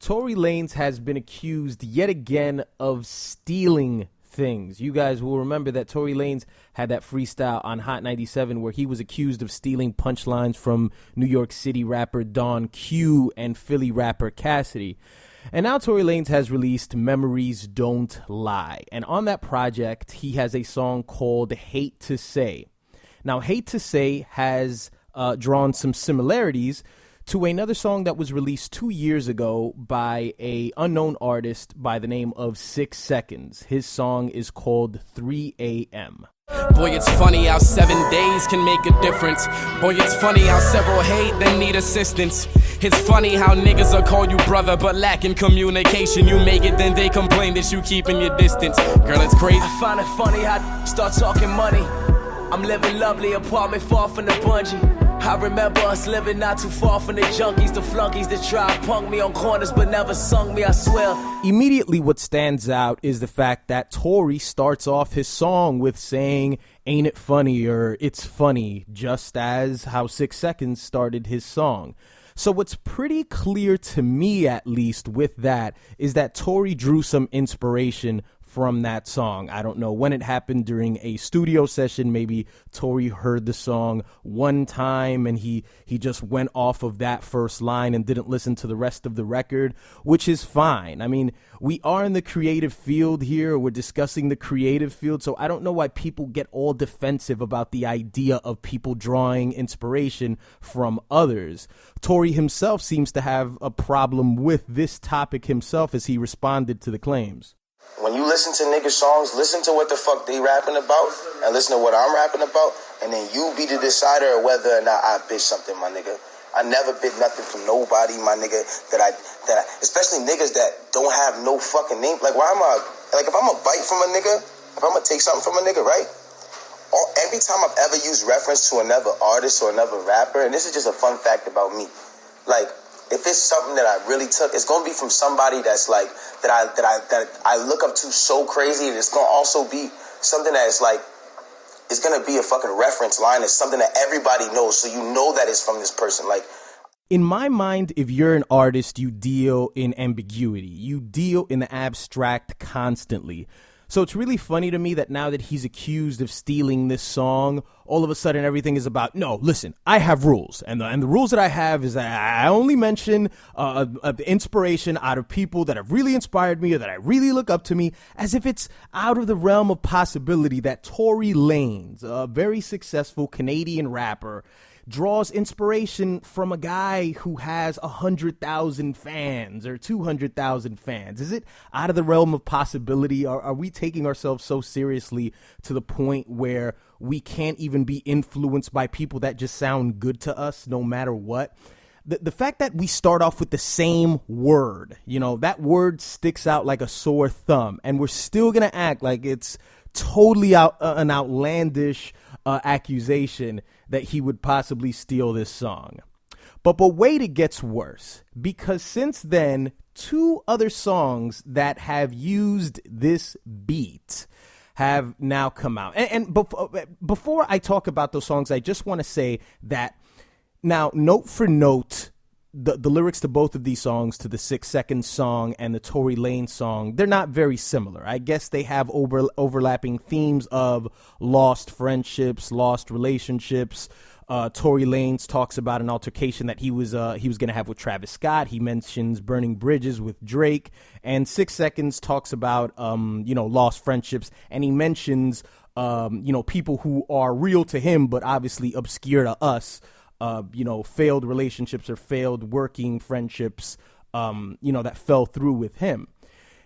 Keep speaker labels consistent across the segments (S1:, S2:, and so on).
S1: Tory Lanez has been accused yet again of stealing things. You guys will remember that Tory Lanez had that freestyle on Hot 97 where he was accused of stealing punchlines from New York City rapper Don Q and Philly rapper Cassidy. And now Tory Lanez has released Memories Don't Lie. And on that project, he has a song called Hate to Say. Now, Hate to Say has drawn some similarities to another song that was released 2 years ago by a unknown artist by the name of 6 Seconds. His song is called 3 a.m.
S2: Boy, it's funny how 7 days can make a difference. Boy, it's funny how several hate then need assistance. It's funny how niggas will call you brother but lack in communication. You make it, then they complain that you keeping your distance. Girl, it's crazy.
S3: I find it funny how start talking money. I'm living lovely, apartment far from the bungee. I remember us living not too far from the junkies, the flunkies that try to punk me on corners but never sung me, I swear.
S1: Immediately what stands out is the fact that Tory starts off his song with saying, "Ain't it funny?" or "It's funny," just as how 6 Seconds started his song. So what's pretty clear to me, at least, with that is that Tory drew some inspiration from that song. I don't know when it happened, during a studio session. Maybe Tory heard the song one time and he just went off of that first line and didn't listen to the rest of the record, which is fine. I mean, we are in the creative field here. We're discussing the creative field, so I don't know why people get all defensive about the idea of people drawing inspiration from others. Tory himself seems to have a problem with this topic himself as he responded to the claims.
S4: When you listen to niggas' songs, listen to what the fuck they rapping about and listen to what I'm rapping about, and then you be the decider of whether or not I bitch something, my nigga. I never bit nothing from nobody, my nigga, that I especially niggas that don't have no fucking name. Like, why am I, like, if I'm gonna bite from a nigga, if I'm gonna take something from a nigga, right? Every time I've ever used reference to another artist or another rapper, and this is just a fun fact about me, like, if it's something that I really took, it's gonna be from somebody that's like that I look up to so crazy, and it's gonna also be something that is like, it's gonna be a fucking reference line. It's something that everybody knows, so you know that it's from this person. Like,
S1: in my mind, if you're an artist, you deal in ambiguity. You deal in the abstract constantly. So it's really funny to me that now that he's accused of stealing this song, all of a sudden everything is about, no, listen, I have rules. And the rules that I have is that I only mention the inspiration out of people that have really inspired me or that I really look up to me, as if it's out of the realm of possibility that Tory Lanez, a very successful Canadian rapper, draws inspiration from a guy who has 100,000 fans or 200,000 fans. Is it out of the realm of possibility? Are we taking ourselves so seriously to the point where we can't even be influenced by people that just sound good to us no matter what? The fact that we start off with the same word, you know, that word sticks out like a sore thumb, and we're still going to act like it's totally an outlandish accusation that he would possibly steal this song. But wait, it gets worse, because since then, 2 other songs that have used this beat have now come out. And before I talk about those songs, I just want to say that now, note for note, the lyrics to both of these songs, to the 6 Seconds song and the Tory Lanez song, they're not very similar. I guess they have overlapping themes of lost friendships, lost relationships. Tory Lanez talks about an altercation that he was going to have with Travis Scott. He mentions burning bridges with Drake, and 6 Seconds talks about lost friendships, and he mentions people who are real to him but obviously obscure to us. Failed relationships or failed working friendships, that fell through with him.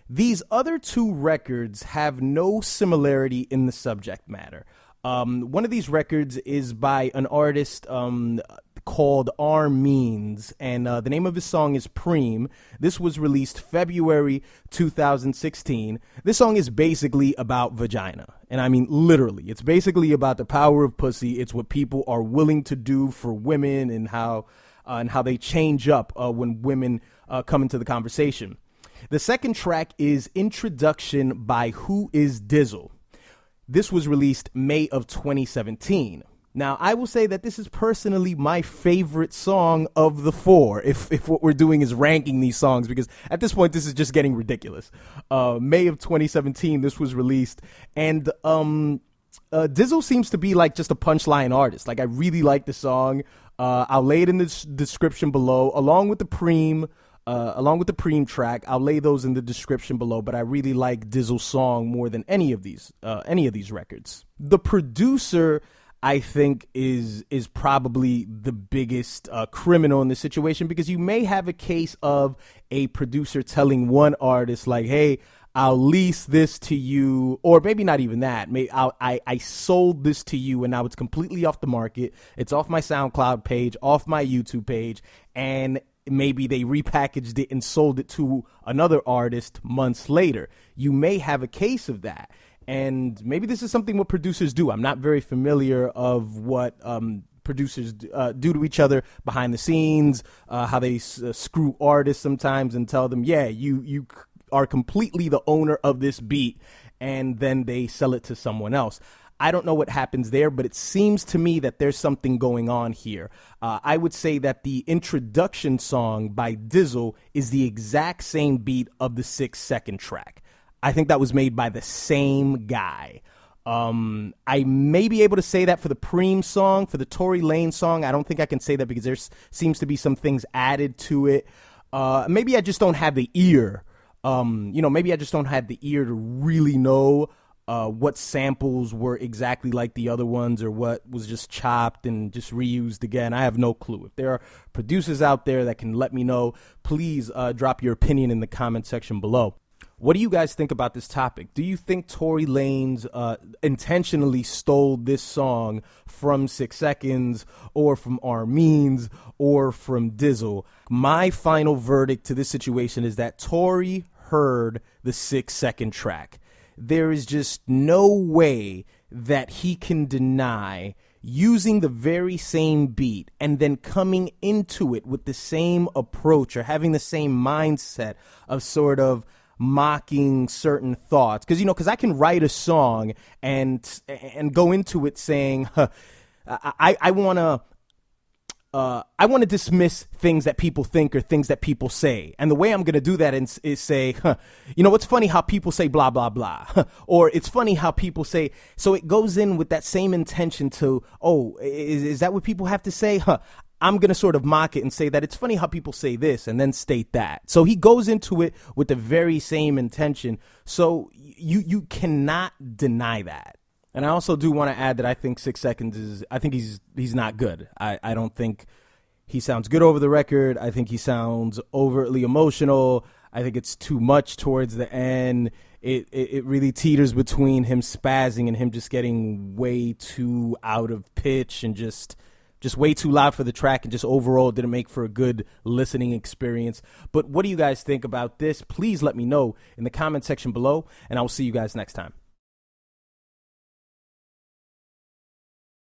S1: These other 2 records have no similarity in the subject matter. One of these records is by an artist called P.R.E.A.M, and the name of his song is P.R.E.A.M. This was released February 2016. This song is basically about vagina. And I mean, literally, it's basically about the power of pussy. It's what people are willing to do for women, and how they change up when women come into the conversation. The second track is Introduction by Whoisdizzle. This was released May of 2017. Now, I will say that this is personally my favorite song of the four, if what we're doing is ranking these songs, because at this point, this is just getting ridiculous. May of 2017, this was released, and Dizzle seems to be like just a punchline artist. Like, I really like the song. I'll lay it in the description below, along with the P.R.E.A.M track. I'll lay those in the description below, but I really like Dizzle's song more than any of these records. The producer, I think, is probably the biggest criminal in this situation, because you may have a case of a producer telling one artist, like, hey, I'll lease this to you, or maybe not even that. I sold this to you, and now it's completely off the market. It's off my SoundCloud page, off my YouTube page, and maybe they repackaged it and sold it to another artist months later. You may have a case of that. And maybe this is something what producers do. I'm not very familiar of what producers do to each other behind the scenes, how they screw artists sometimes and tell them, yeah, you are completely the owner of this beat, and then they sell it to someone else. I don't know what happens there, but it seems to me that there's something going on here. I would say that the introduction song by Dizzle is the exact same beat of the 6 Second track. I think that was made by the same guy. I may be able to say that for the P.R.E.A.M song. For the Tory Lanez song, I don't think I can say that, because there seems to be some things added to it. Maybe I just don't have the ear. Maybe I just don't have the ear to really know what samples were exactly like the other ones, or what was just chopped and just reused again. I have no clue. If there are producers out there that can let me know, please drop your opinion in the comment section below. What do you guys think about this topic? Do you think Tory Lanez intentionally stole this song from 6 Seconds, or from Armin's, or from Dizzle? My final verdict to this situation is that Tory heard the 6 Second track. There is just no way that he can deny using the very same beat and then coming into it with the same approach, or having the same mindset of sort of mocking certain thoughts. Because I can write a song and go into it saying, I want to dismiss things that people think or things that people say. And the way I'm going to do that is say, it's funny how people say blah, blah, blah. Or it's funny how people say. So it goes in with that same intention to, is that what people have to say? I'm going to sort of mock it and say that it's funny how people say this, and then state that. So he goes into it with the very same intention. So you cannot deny that. And I also do want to add that I think 6 Seconds he's not good. I don't think he sounds good over the record. I think he sounds overtly emotional. I think it's too much towards the end. It really teeters between him spazzing and him just getting way too out of pitch and just way too loud for the track, and just overall didn't make for a good listening experience. But what do you guys think about this? Please let me know in the comment section below, and I will see you guys next time.